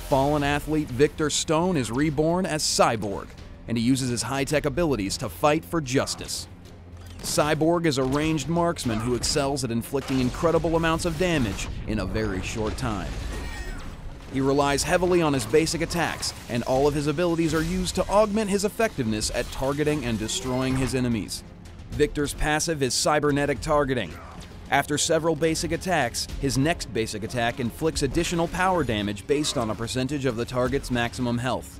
fallen athlete Victor Stoun is reborn as Cyborg, and he uses his high-tech abilities to fight for justice. Cyborg is a ranged marksman who excels at inflicting incredible amounts of damage in a very short time. He relies heavily on his basic attacks, and all of his abilities are used to augment his effectiveness at targeting and destroying his enemies. Victor's passive is cybernetic targeting. After several basic attacks, his next basic attack inflicts additional power damage based on a percentage of the target's maximum health.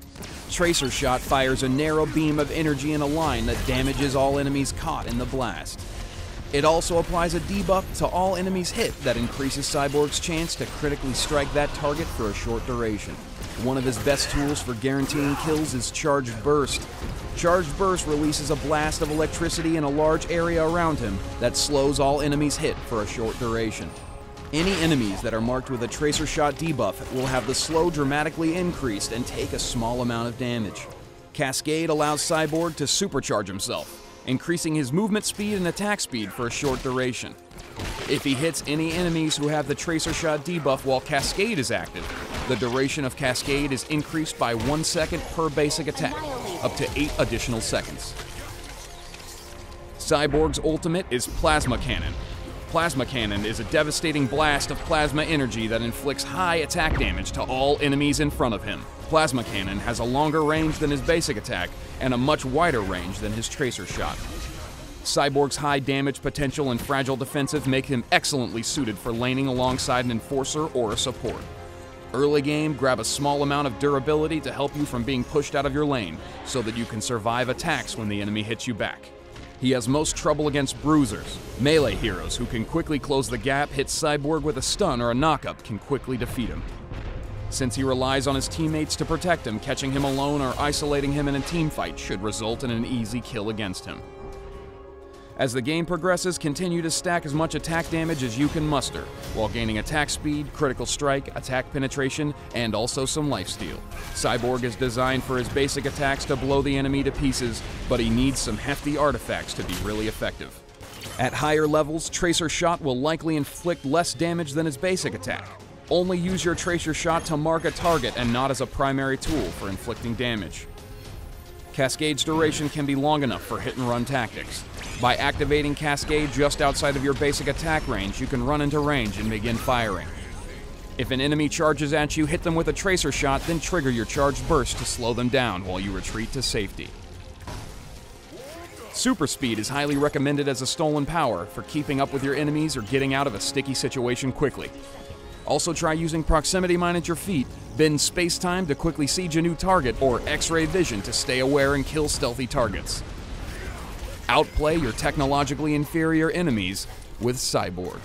Tracer Shot fires a narrow beam of energy in a line that damages all enemies caught in the blast. It also applies a debuff to all enemies hit that increases Cyborg's chance to critically strike that target for a short duration. One of his best tools for guaranteeing kills is Charged Burst. Charged Burst releases a blast of electricity in a large area around him that slows all enemies hit for a short duration. Any enemies that are marked with a Tracer Shot debuff will have the slow dramatically increased and take a small amount of damage. Cascade allows Cyborg to supercharge himself, increasing his movement speed and attack speed for a short duration. If he hits any enemies who have the Tracer Shot debuff while Cascade is active, the duration of Cascade is increased by 1 second per basic attack, up to 8 additional seconds. Cyborg's ultimate is Plasma Cannon. Plasma Cannon is a devastating blast of plasma energy that inflicts high attack damage to all enemies in front of him. Plasma Cannon has a longer range than his basic attack and a much wider range than his Tracer Shot. Cyborg's high damage potential and fragile defensive make him excellently suited for laning alongside an enforcer or a support. Early game, grab a small amount of durability to help you from being pushed out of your lane, so that you can survive attacks when the enemy hits you back. He has most trouble against bruisers. Melee heroes who can quickly close the gap, hit Cyborg with a stun or a knockup can quickly defeat him. Since he relies on his teammates to protect him, catching him alone or isolating him in a teamfight should result in an easy kill against him. As the game progresses, continue to stack as much attack damage as you can muster, while gaining attack speed, critical strike, attack penetration, and also some lifesteal. Cyborg is designed for his basic attacks to blow the enemy to pieces, but he needs some hefty artifacts to be really effective. At higher levels, Tracer Shot will likely inflict less damage than his basic attack. Only use your Tracer Shot to mark a target and not as a primary tool for inflicting damage. Cascade's duration can be long enough for hit-and-run tactics. By activating Cascade just outside of your basic attack range, you can run into range and begin firing. If an enemy charges at you, hit them with a Tracer Shot, then trigger your Charged Burst to slow them down while you retreat to safety. Super Speed is highly recommended as a stolen power for keeping up with your enemies or getting out of a sticky situation quickly. Also try using Proximity Mine at your feet, bend Space-Time to quickly siege a new target, or X-Ray Vision to stay aware and kill stealthy targets. Outplay your technologically inferior enemies with Cyborg.